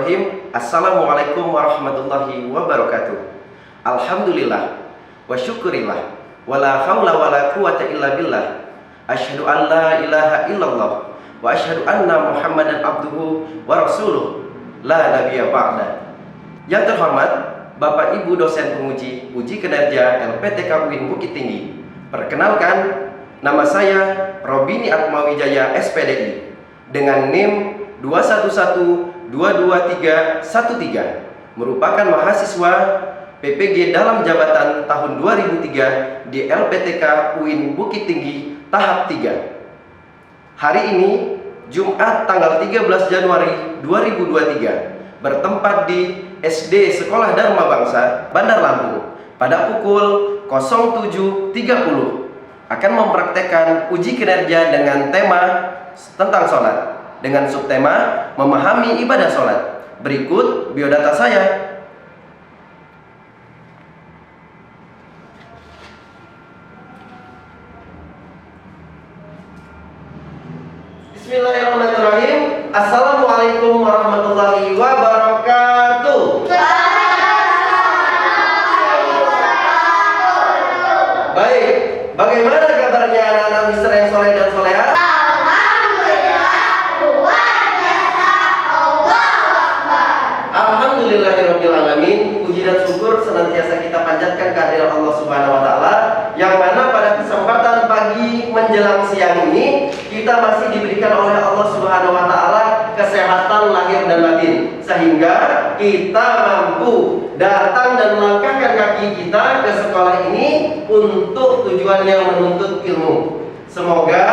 Bismillahirrahmanirrahim. Assalamualaikum warahmatullahi wabarakatuh. Alhamdulillah wa syukurillah wa la hawla wa la quwata illa billah. Asyhadu an la ilaha illallah wa asyhadu anna Muhammadan abduhu wa rasuluh la nabiyya ba'da. Yang terhormat Bapak Ibu dosen penguji uji kinerja LPTK UIN Bukit Tinggi. Perkenalkan, nama saya Robini Atmawijaya SPDI dengan NIM 211-22313, merupakan mahasiswa PPG dalam jabatan tahun 2003 di LPTK UIN Bukit Tinggi tahap 3. Hari ini Jumat tanggal 13 Januari 2023 bertempat di SD Sekolah Dharma Bangsa Bandar Lampung pada pukul 07.30 akan mempraktekkan uji kinerja dengan tema tentang sholat dengan subtema memahami ibadah sholat. Berikut biodata saya. Bismillahirrahmanirrahim. Assalamualaikum warahmatullahi wabarakatuh. Baik, bagaimana kabarnya anak-anak mister yang soleh dan soleha? Alhamdulillahirrahmanirrahim. Puji dan syukur senantiasa kita panjatkan kehadirat Allah Subhanahu wa Ta'ala, yang mana pada kesempatan pagi menjelang siang ini kita masih diberikan oleh Allah Subhanahu wa Ta'ala kesehatan lahir dan batin, sehingga kita mampu datang dan melangkahkan kaki kita ke sekolah ini untuk tujuan yang menuntut ilmu. Semoga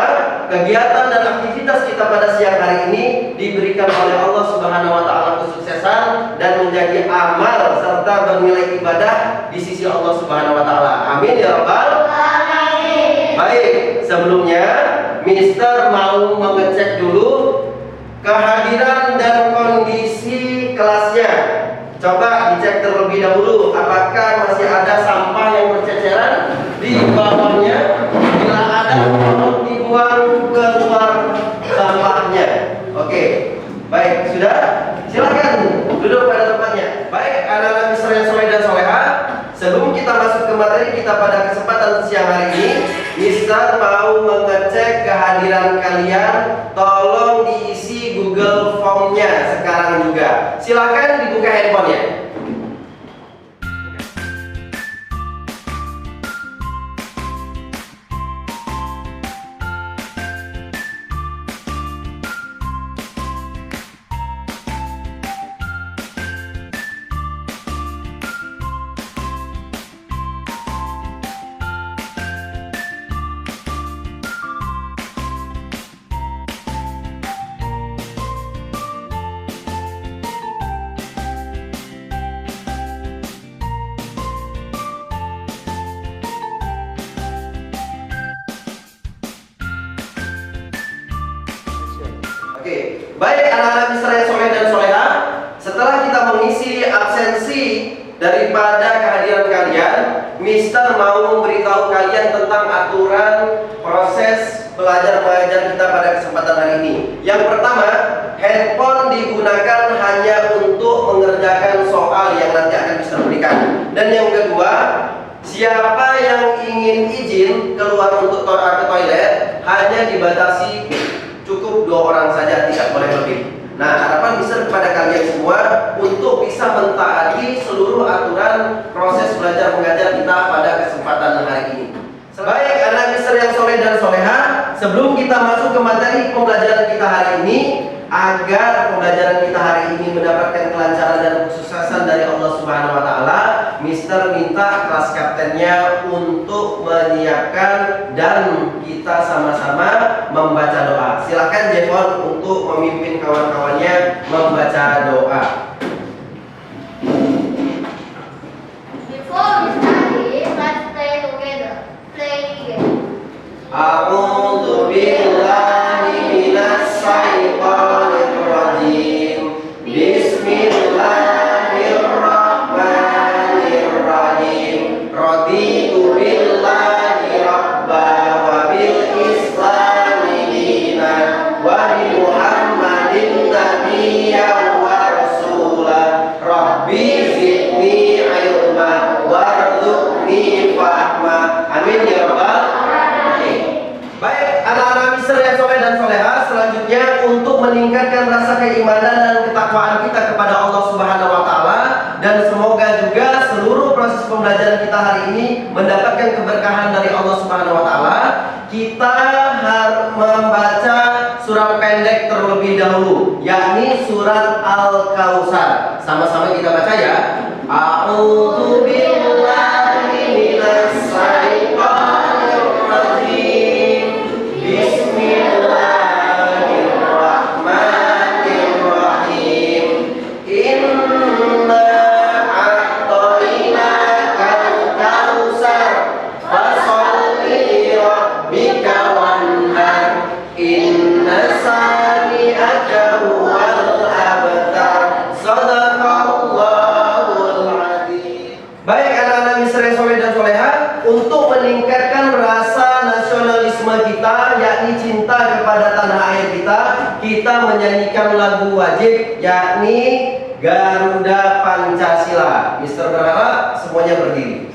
kegiatan dan aktivitas kita pada siang hari ini diberikan oleh Allah Subhanahu wa Ta'ala kesuksesan dan menjadi amal serta bernilai ibadah di sisi Allah Subhanahu wa Ta'ala. Amin ya rabbal alamin. Baik, sebelumnya Mister mau mengecek dulu kehadiran dan kondisi kelasnya. Coba dicek terlebih dahulu apakah masih ada sampah yang berceceran di bawahnya. Bila ada, tolong dibuang keluar sampahnya. Oke, baik, sudah? Silakan duduk pada tempatnya. Baik, anak-anak mister yang soleh dan soleha, sebelum kita masuk ke materi kita pada kesempatan siang hari ini, Mister mau mengecek kehadiran kalian. Tolong diisi Google Form-nya sekarang juga. Silakan dibuka handphonenya. Oke, baik anak-anak mister yang soleh dan soleha, setelah kita mengisi absensi daripada kehadiran kalian, Mister mau memberitahu kalian tentang aturan proses belajar mengajar kita pada kesempatan hari ini. Yang pertama, handphone digunakan hanya untuk mengerjakan soal yang nanti akan Mister berikan. Dan yang kedua, siapa yang ingin izin keluar untuk ke toilet hanya dibatasi cukup 2 orang saja, tidak boleh lebih. Nah, harapan Mister kepada kalian semua untuk bisa mentaati seluruh aturan proses belajar mengajar kita pada kesempatan hari ini. Baik anak mister yang soleh dan soleha, sebelum kita masuk ke materi pembelajaran kita hari ini, agar pembelajaran kita hari ini mendapatkan kelancaran dan kesuksesan dari Allah Subhanahu wa Ta'ala, Mister minta kelas kaptennya untuk menyiapkan dan kita sama-sama membaca doa. Silakan Jevon untuk memimpin kawan-kawannya membaca doa. Before we study, let's play together. Play together. A'udzu billahi minas syaitonir rajim. Bismillahirrahmanirrahim. Raditu billahi rabba wa bil islami dinan wa bi Muhammadin nabiyyan wa rasul. surat pendek terlebih dahulu, yakni surat Al-Kautsar. Sama-sama kita baca ya. A'udzu billahi minas syaitonir rajim. Bismillahirrahmanirrahim. Inna a'tainakal kautsar fasholli li rabbika wanhar. Inna sani'aka huwal abtar. Shadaqallahul adzim. Baik anak-anak Misra soleh dan soleha, untuk meningkatkan rasa nasionalisme kita, yakni cinta kepada tanah air kita, kita menyanyikan lagu wajib, yakni Garuda Pancasila. Mister berharap semuanya berdiri.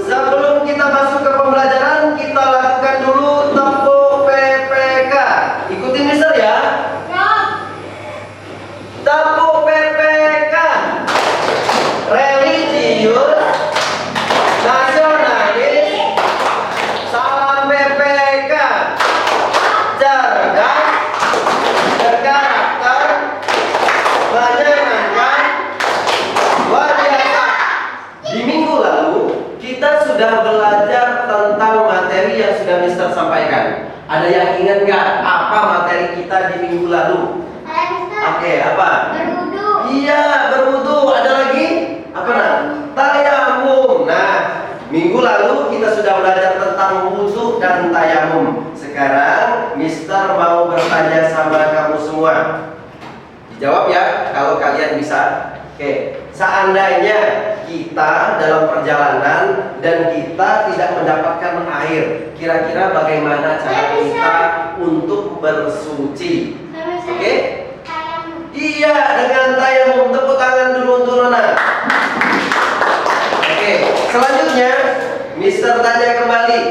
Sebelum kita masuk ke pembelajaran, kita lakukan dulu tepuk PPK. Ikutin Mister ya. Tepuk PPK. Religius, nasionalis, salam PPK. Cerdas, berkarakter, menyenangkan, luar biasa. Di minggu lalu kita sudah belajar tentang materi yang sudah Mister sampaikan. Ada yang ingat nggak apa materi kita di minggu lalu? Oke, apa? Berwudu. Iya, berwudu. Ada lagi? Apa nak? Tayamum. Nah, minggu lalu kita sudah belajar tentang wudu dan tayamum. Sekarang Mister mau bertanya sama kamu semua. Dijawab ya kalau kalian bisa. Oke, seandainya kita dalam perjalanan dan kita tidak mendapatkan air, kira-kira bagaimana cara kita untuk bersuci? Oke? Iya, dengan tayamum. Tepuk tangan dulu untuk Nona. Oke, selanjutnya Mister tanya kembali.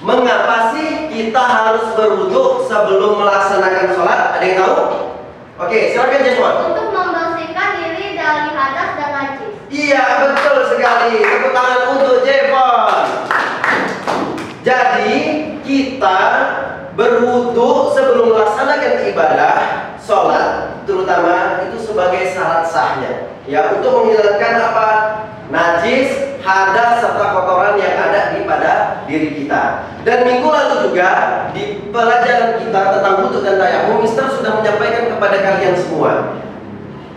Mengapa sih kita harus berwudu sebelum melaksanakan sholat? Ada yang tahu? Oke, silakan Jasmine. Untuk membersihkan diri dari hadas dan najis. Iya, betul sekali. Tepuk tangan untuk Jevon. Jadi, kita berwudu sebelum melaksanakan ibadah sholat, terutama itu sebagai syarat sahnya. Ya, untuk menghilangkan apa? Najis, hadas, serta kotoran yang ada pada diri kita. Dan minggu lalu juga di pelajaran kita tentang wudu dan tayamum, Mister sudah menyampaikan kepada kalian semua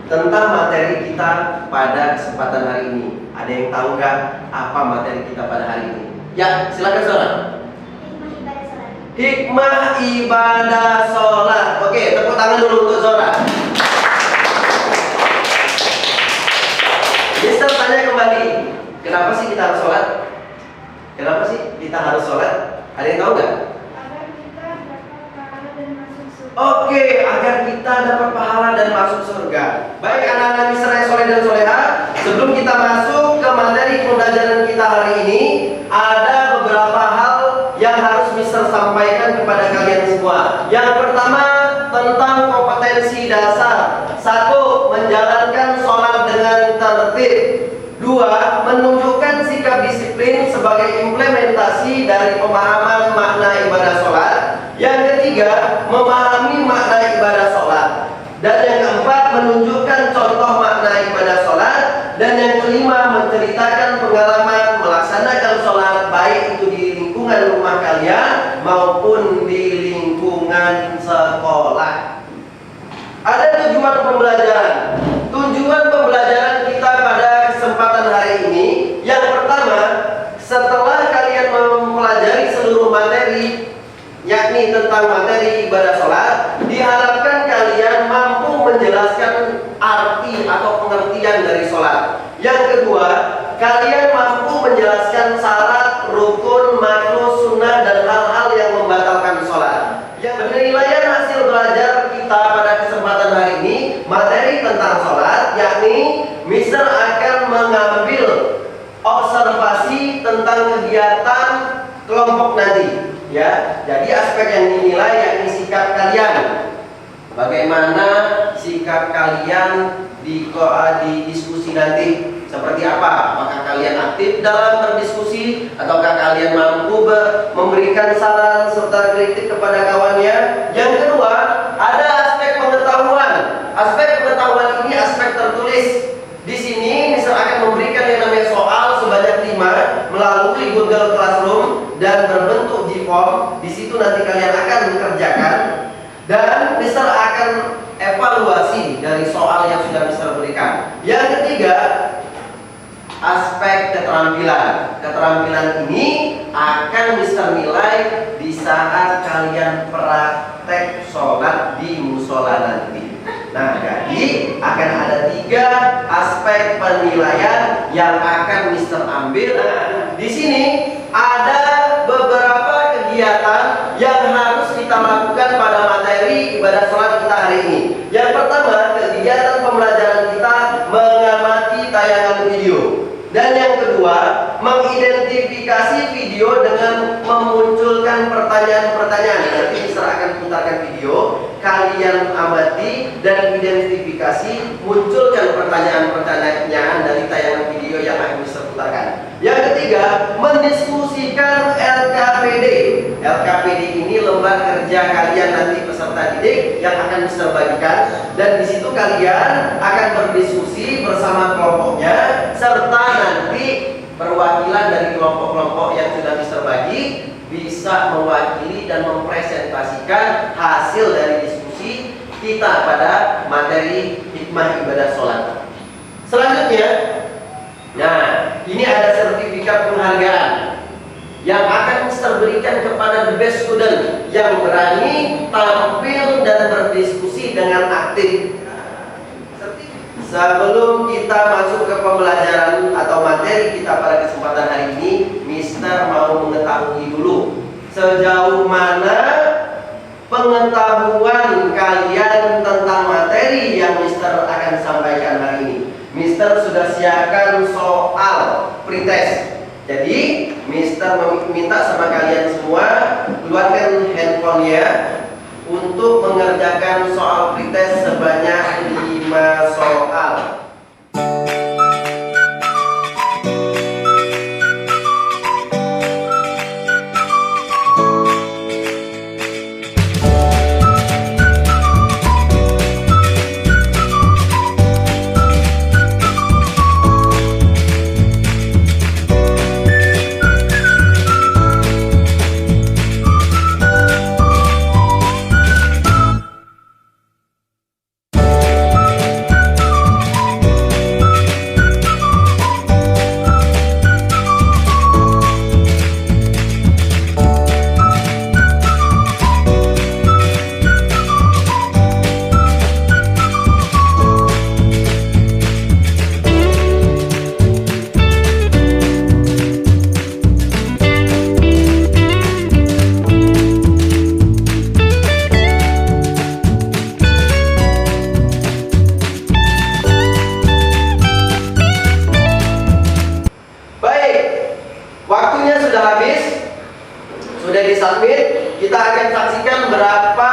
tentang materi kita pada kesempatan hari ini. Ada yang tahu nggak apa materi kita pada hari ini? Ya, silakan Zora. Hikmah ibadah sholat. Oke, tepuk tangan dulu untuk Zora. Mister tanya kembali, kenapa sih kita harus sholat? Kenapa sih kita harus sholat? Ada yang tahu nggak? Oke, agar kita dapat pahala dan masuk surga. Baik anak-anak Mister yang soleh dan soleha, sebelum kita masuk ke materi pembelajaran kita hari ini, ada beberapa hal yang harus Mister sampaikan kepada kalian semua. Yang pertama, tentang kompetensi dasar. 1. Menjalankan sholat dengan tertib. 2. Menunjukkan sikap disiplin sebagai implementasi dari pemahaman makna ibadah sholat. Yang ketiga, memahami makna ibadah sholat. Dan yang keempat, menunjukkan contoh makna ibadah sholat. Dan yang kelima, menceritakan pengalaman melaksanakan sholat, baik itu di lingkungan rumah kalian maupun di lingkungan sekolah. Ada tujuan pembelajaran. Tujuan pembelajaran kita pada kesempatan hari ini, yang pertama, setelah kalian mempelajari seluruh materi, yakni tentang materi ibadah sholat, diharapkan kalian mampu menjelaskan arti atau pengertian dari sholat. Yang kedua, kalian mampu menjelaskan syarat, rukun, makruh, sunnah, dan hal-hal yang membatalkan sholat. Yang penilaian hasil belajar kita pada kesempatan hari ini materi tentang sholat, yakni Mister akan mengambil observasi tentang kegiatan kelompok nanti. Ya, jadi aspek yang dinilai yakni sikap kalian. Bagaimana sikap kalian di diskusi nanti? Seperti apa? Apakah kalian aktif dalam berdiskusi ataukah kalian mampu memberikan saran serta kritik kepada kawannya? Yang kedua, ada aspek pengetahuan. Aspek pengetahuan ini aspek tertulis. Di sini Mister akan memberikan yang namanya soal sebanyak 5 melalui Google Classroom dan berbentuk G-form. Di situ nanti kalian akan mengerjakan dan Mister akan evaluasi dari soal yang sudah Mister berikan. Yang ketiga, aspek keterampilan. Keterampilan ini akan Mister nilai di saat kalian praktek sholat di musola nanti. Nah, jadi akan ada 3 aspek penilaian yang akan Mister ambil. Nah, di sini ada beberapa kegiatan yang harus kita lakukan pada materi ibadah sholat kita hari ini. Yang pertama, kegiatan pembelajaran kita mengamati tayangan video. Dan yang kedua, mengidentifikasi video dengan memunculkan pertanyaan-pertanyaan. Nanti Mister akan putarkan video, kalian amati dan identifikasi, munculkan pertanyaan-pertanyaan dari tayangan video yang akan Mister putarkan. Yang ketiga, mendiskusikan LKPD. LKPD ini lembar kerja kalian nanti peserta didik yang akan Mister bagikan, dan di situ kalian akan berdiskusi bersama kelompoknya serta nanti perwakilan dari kelompok-kelompok yang sudah Mister bagi bisa mewakili dan mempresentasikan hasil dari diskusi kita pada materi hikmah ibadah sholat. Selanjutnya, nah ini ada sertifikat penghargaan yang akan Mister berikan kepada the best student yang berani tampil dan berdiskusi dengan aktif. Sebelum kita masuk ke pembelajaran atau materi kita pada kesempatan hari ini, Mister mau mengetahui dulu sejauh mana pengetahuan kalian tentang materi yang Mister akan sampaikan hari ini. Mister sudah siapkan soal pretest. Jadi Mister meminta sama kalian semua keluarkan handphonenya untuk mengerjakan soal pretest sebanyak 5 soal. Submit, kita akan saksikan berapa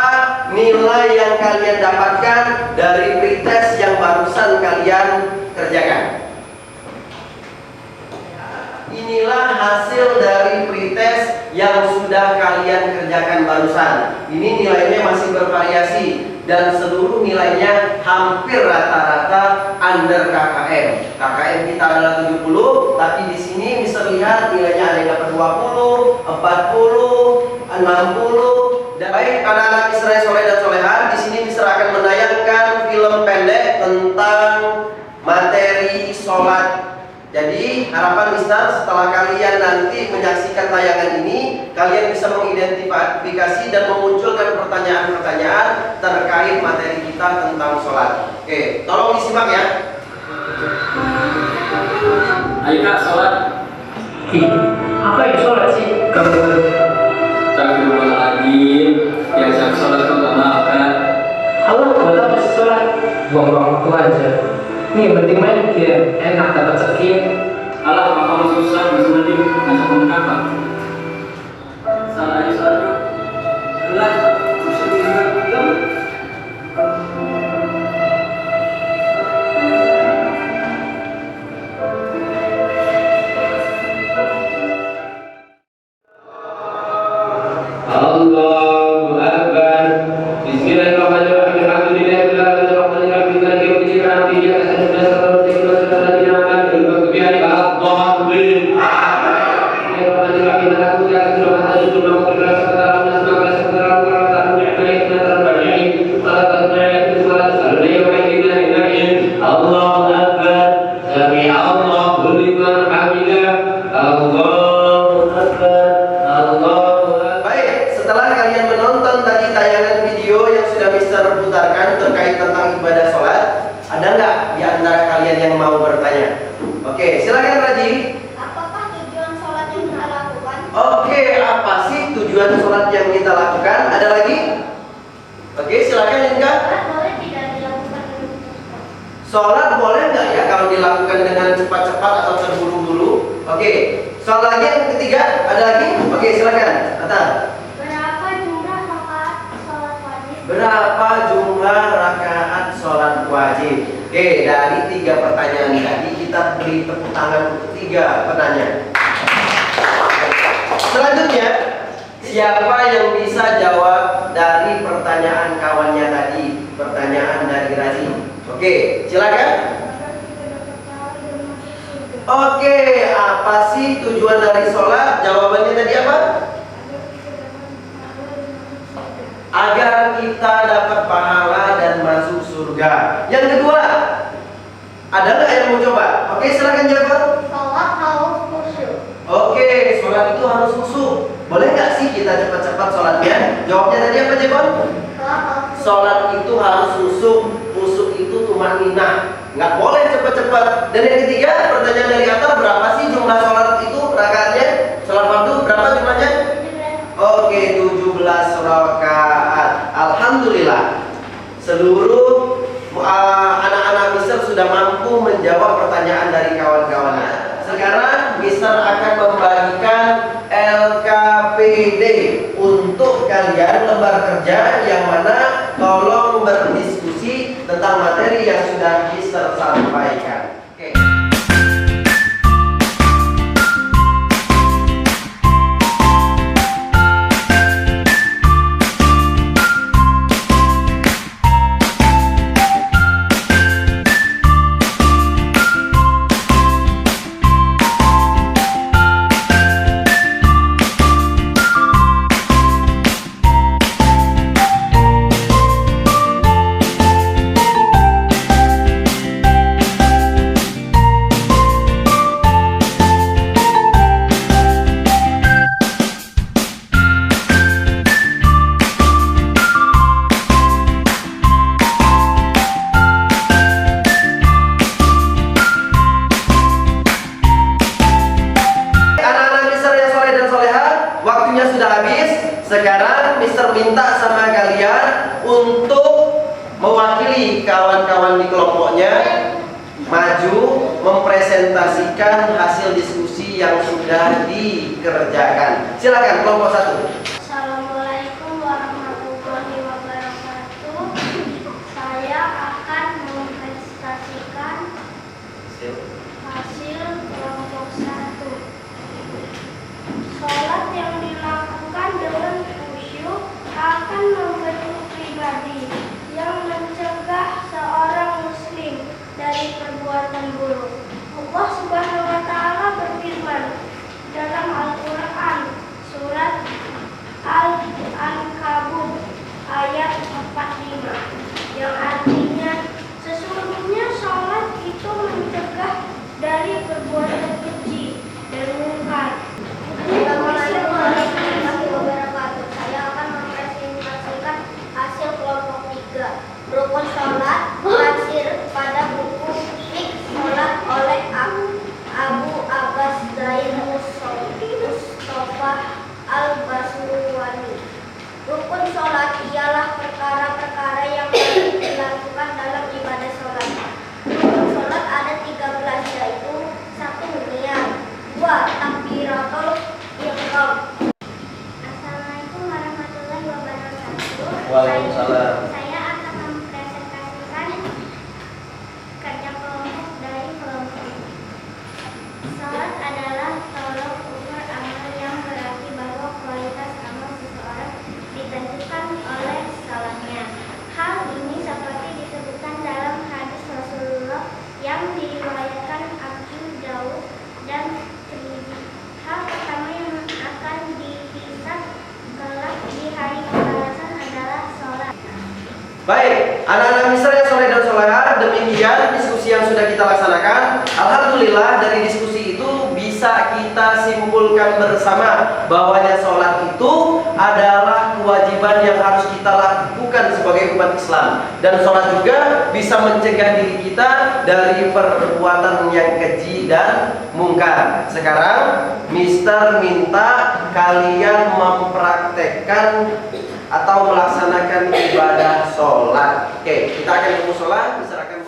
nilai yang kalian dapatkan dari pretest yang barusan kalian kerjakan. Inilah hasil dari pretest yang sudah kalian kerjakan barusan. Ini nilainya masih bervariasi dan seluruh nilainya hampir rata-rata under KKM. KKM kita adalah 70, tapi di sini bisa lihat nilainya ada yang dapat 20, 40, 60. Dan baik, anak-anak Israel soleh dan solehan, di sini Mister akan menayangkan film pendek tentang materi sholat. Jadi harapan Mister setelah kalian nanti menyaksikan tayangan ini, kalian bisa mengidentifikasi dan memunculkan pertanyaan-pertanyaan terkait materi kita tentang sholat. Oke, tolong disimak ya. Ayo Kak, sholat. Apa yang sholat sih? Astagfirullahaladzim, biasa sholat kau tak maafkan. Allah buat apa sih sholat? Buang-buang waktu aja. Nih penting main game, enak dapat skin. Allah maka susah masih mending ngajak mengapa. Salah aja satu. Allah, bisa dibilang. Allahu Akbar. Bismillahirrahmanirrahim. Alhamdulillahirrahmanirrahim. Maliki yaumiddin. Iyyaka na'budu wa iyyaka nasta'in. Ihdinas siratal mustaqim. Allahu Akbar. Sami Allahu liman hamidah. Allahu Akbar. Allahu Akbar. Baik, setelah kalian menonton tadi tayangan video yang sudah Mister putarkan terkait tentang ibadah sholat, ada nggak di antara kalian yang mau bertanya? Oke, silakan Raji. Apakah tujuan sholat yang kita lakukan? Oke, apa sih tujuan sholat yang kita lakukan? Ada lagi? Oke, silakan Inka. Sholat boleh tidak dilakukan dengan cepat? Sholat boleh nggak ya kalau dilakukan dengan cepat-cepat atau terburu-buru? Oke, soal lagi yang ketiga, ada lagi? Oke, silakan. Atta. Berapa jumlah rakaat sholat wajib? Berapa jumlah rakaat sholat wajib? Oke, dari 3 pertanyaan tadi kita beri tepuk tangan untuk 3 penanya. Selanjutnya, siapa yang bisa jawab dari pertanyaan kawannya tadi? Pertanyaan dari Razi. Oke, silakan. Oke, apa sih tujuan dari sholat? Jawabannya tadi apa? Agar kita dapat pahala dan masuk surga. Yang kedua, ada nggak yang mau coba? Oke, silakan jawab. Sholat harus khusyuk. Oke, sholat itu harus khusyuk. Boleh nggak sih kita cepat-cepat sholatnya? Jawabnya tadi apa, Jebon? Sholat itu harus khusyuk. Khusyuk itu tumanninah. Nggak boleh cepat-cepat. Dan yang ketiga, pertanyaan dari Atta, berapa sih jumlah sholat itu rakaatnya? Sholat fardu berapa jumlahnya? Oke, 17 rakaat. Alhamdulillah. Seluruh anak-anak Mister sudah mampu menjawab pertanyaan dari kawan-kawannya. Sekarang Mister akan membagikan LKPD untuk kalian lembar kerja yang mana tolong berdiskusi tentang materi yang sudah Mister sampaikan. Oke. Sekarang Mister minta sama kalian untuk mewakili kawan-kawan di kelompoknya maju mempresentasikan hasil diskusi yang sudah dikerjakan. Silakan kelompok 1. Assalamualaikum warahmatullahi wabarakatuh. Saya akan mempresentasikan hasil kelompok 1. Sholat yang dilakukan dengan khusyuk akan membentuk pribadi yang mencegah seorang muslim dari perbuatan buruk. Allah Subhanahu wa taala berfirman dalam Al-Qur'an surat Waalaikumsalam. Saya akan mempresentasikan kerja kelompok dari kelompok ini. Salat adalah tolok ukur amal yang berarti bahwa kualitas amal seseorang ditentukan oleh salatnya. Hal ini seperti disebutkan dalam hadis Rasulullah yang diriwayatkan Abu Daud dan Tirmidzi. Hal pertama yang akan dihisab kelak di hari pembalasan adalah sholat. Baik, anak-anak Mister yang soleh dan soleha, demikian diskusi yang sudah kita laksanakan. Alhamdulillah dari diskusi itu bisa kita simpulkan bersama bahwanya sholat itu adalah kewajiban yang harus kita lakukan sebagai umat Islam. Dan sholat juga bisa mencegah diri kita dari perbuatan yang keji dan mungkar. Sekarang Mister minta kalian mempraktekkan atau melaksanakan ibadah sholat. Oke, kita akan ke musola. Mister akan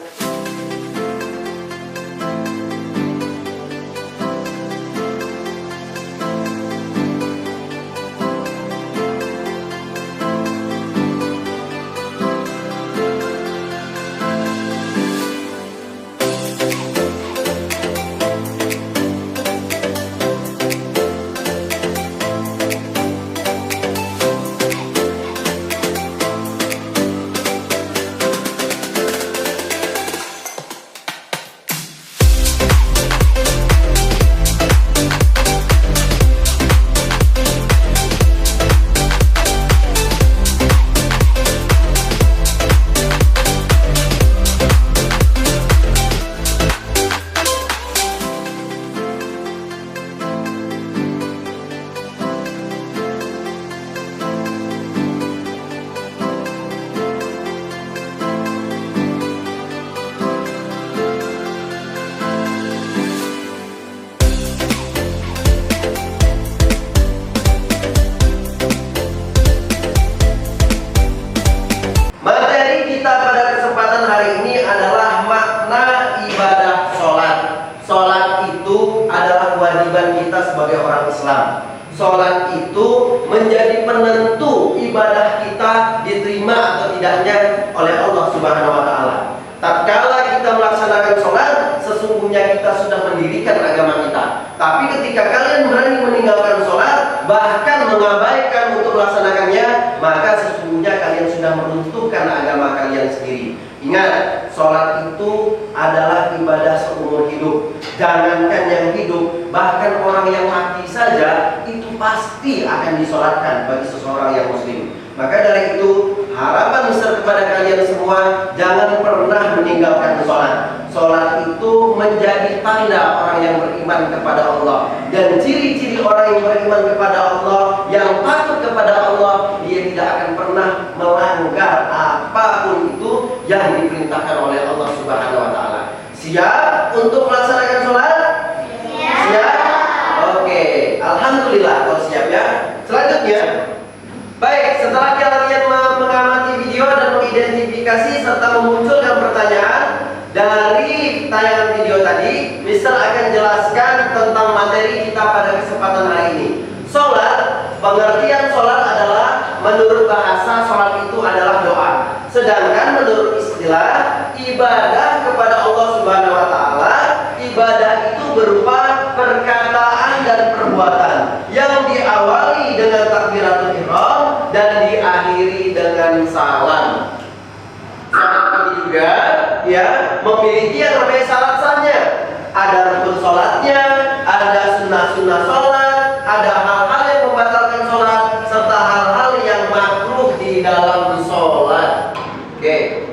sholat itu menjadi penentu ibadah kita diterima atau tidaknya oleh Allah Subhanahu wa taala. Tatkala kita melaksanakan sholat, sesungguhnya kita sudah mendirikan agama kita. Tapi ketika kalian berani meninggalkan sholat, bahkan mengabaikan untuk melaksanakannya, maka sesungguhnya kalian sudah meruntuhkan agama kalian sendiri. Ingat, sholat itu adalah ibadah seumur hidup. Jangankan yang hidup, bahkan orang yang mati saja itu pasti akan disolatkan bagi seseorang yang muslim. Maka dari itu, harapan besar kepada kalian semua, jangan pernah meninggalkan sholat. Sholat itu menjadi tanda orang yang beriman kepada Allah. Dan ciri-ciri orang yang beriman kepada Allah, yang takut kepada Allah, dia tidak akan pernah melanggar apapun itu yang diperintahkan oleh Allah Subhanahu wa taala. Siap untuk melaksanakan sholat? Siap? Oke, alhamdulillah kalau siap ya. Selanjutnya, baik, setelah kalian mengamati video dan mengidentifikasi serta memunculkan pertanyaan dari tayangan video tadi, Mister akan jelaskan tentang materi kita pada kesempatan hari ini. Sholat, pengertian sholat adalah, menurut bahasa sholat itu adalah doa. Sedangkan menurut istilah, ibadah kepada Allah Subhanahu wa taala, ibadah itu berupa perkataan dan perbuatan yang diawali dengan takbiratul ihram dan diakhiri dengan salam. Sholat ini juga ya memiliki yang namanya syarat sahnya. Ada rukun sholatnya, ada sunnah-sunnah sholat, ada hal-hal yang membatalkan sholat, serta hal-hal yang makruh di dalam sholat. Oke.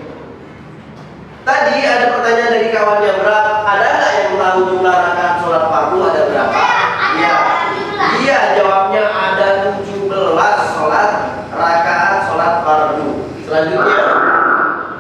Tadi ada pertanyaan dari kawan yang berat, ada nggak yang tahu jumlah rakaat sholat fardu ada berapa? Iya. Iya, jawabnya ada 17 sholat rakaat sholat fardu. Selanjutnya,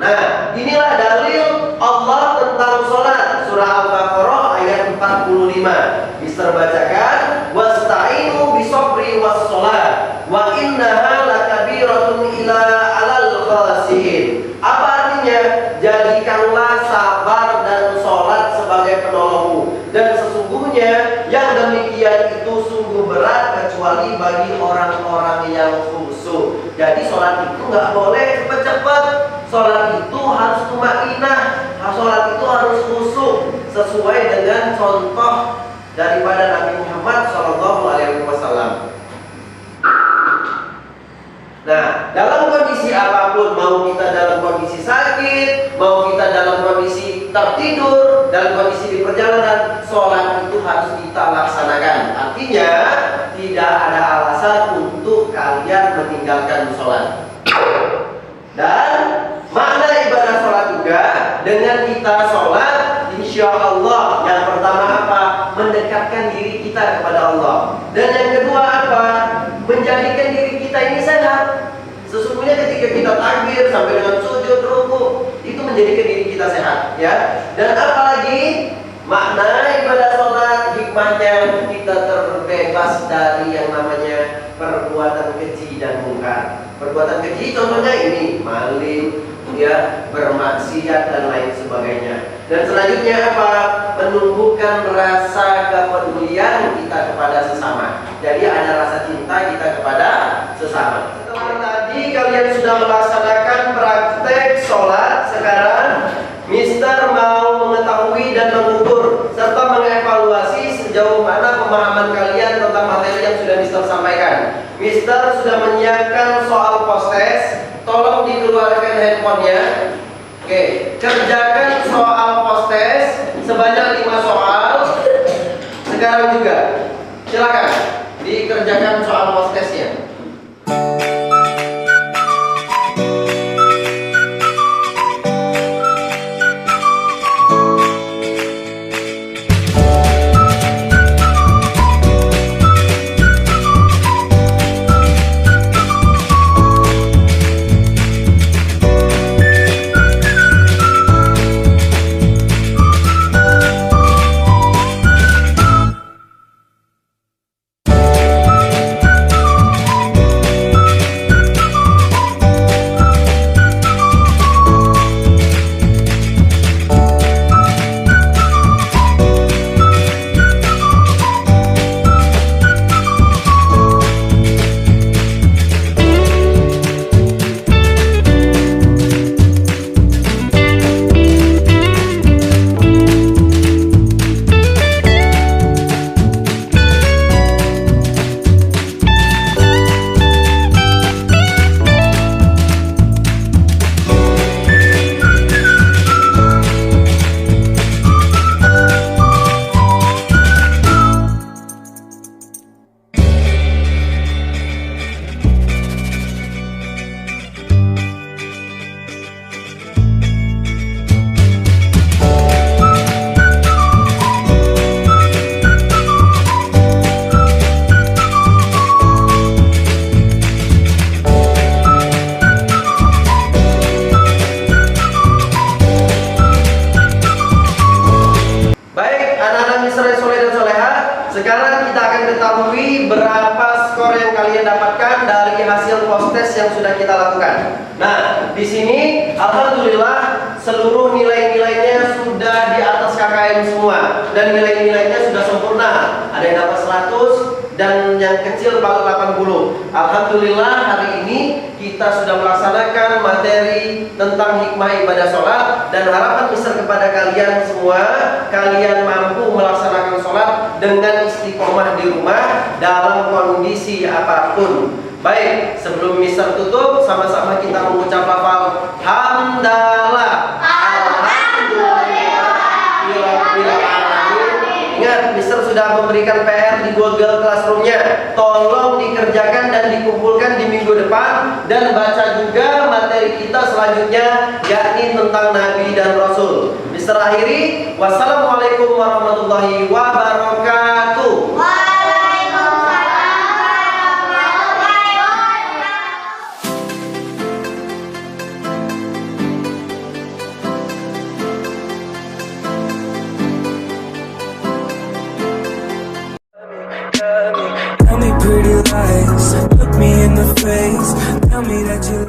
nah inilah dalil Allah tentang sholat. Surah Al-Baqarah ayat 45. Mister bacakan, wasta'inu bisobri was-sholat wa innaha lakabiratun ila alal khasiin. Apa artinya? Jadikanlah sabar dan sholat sebagai penolongmu, dan sesungguhnya yang demikian itu sungguh berat kecuali bagi orang-orang yang khusyuk. Jadi sholat itu nggak boleh cepet-cepet. Sholat itu harus tumainah. Sholat itu harus khusyuk sesuai dengan contoh daripada Nabi Muhammad SAW. Nah, dalam kondisi apapun, mau kita dalam kondisi sakit, mau kita dalam kondisi tertidur, dalam kondisi di perjalanan, sholat itu harus kita laksanakan. Artinya, tidak ada alasan untuk kalian meninggalkan sholat. Dan makna ibadah sholat juga, dengan kita sholat, insya Allah yang pertama apa? Mendekatkan diri kita kepada Allah. Dan yang kedua apa? Menjadikan diri kita ini sehat. Sesungguhnya ketika kita takbir sampai dengan sujud, ruku, itu menjadikan diri kita sehat, ya. Dan apalagi makna ibadah sholat, hikmahnya kita terbebas dari yang namanya perbuatan keji dan mungkar. Perbuatan keji contohnya ini maling, ya, bermaksiat dan lain sebagainya. Dan selanjutnya apa? Menumbuhkan rasa kepedulian kita kepada sesama. Jadi ada rasa cinta kita kepada sesama. Setelah tadi kalian sudah melaksanakan praktek sholat, sekarang Mister mau mengetahui dan mengukur serta mengevaluasi sejauh mana pemahaman kalian tentang materi yang sudah Mister sampaikan. Mister sudah menyiapkan soal post-test. Tolong dikeluarkan handphonenya. Oke, kerjakan soal post-test sebanyak 5 soal. Sekarang juga, silakan dikerjakan soal post-testnya. Sekarang kita akan ketahui berapa skor yang kalian dapatkan dari hasil post-test yang sudah kita lakukan. Nah, di sini alhamdulillah seluruh nilai-nilainya sudah di atas KKM semua dan nilai-nilainya sudah sempurna. Ada yang dapat 100 dan yang kecil baru 80. Alhamdulillah hari ini kita sudah melaksanakan materi tentang hikmah ibadah sholat, dan harapan besar kepada kalian semua, kalian mampu melaksanakan sholat dengan istiqomah di rumah dalam kondisi apapun. Baik, sebelum Mister tutup, sama-sama kita mengucap lafal hamdalah. Ingat, Mister sudah memberikan PR di Google Classroom-nya. Tolong dikerjakan dan dikumpulkan di minggu depan, dan baca juga materi kita selanjutnya, yakni tentang Nabi dan Rasul. Mister akhiri, wassalamualaikum warahmatullahi wabarakatuh. Tell me pretty lies, look me in the face, tell me that you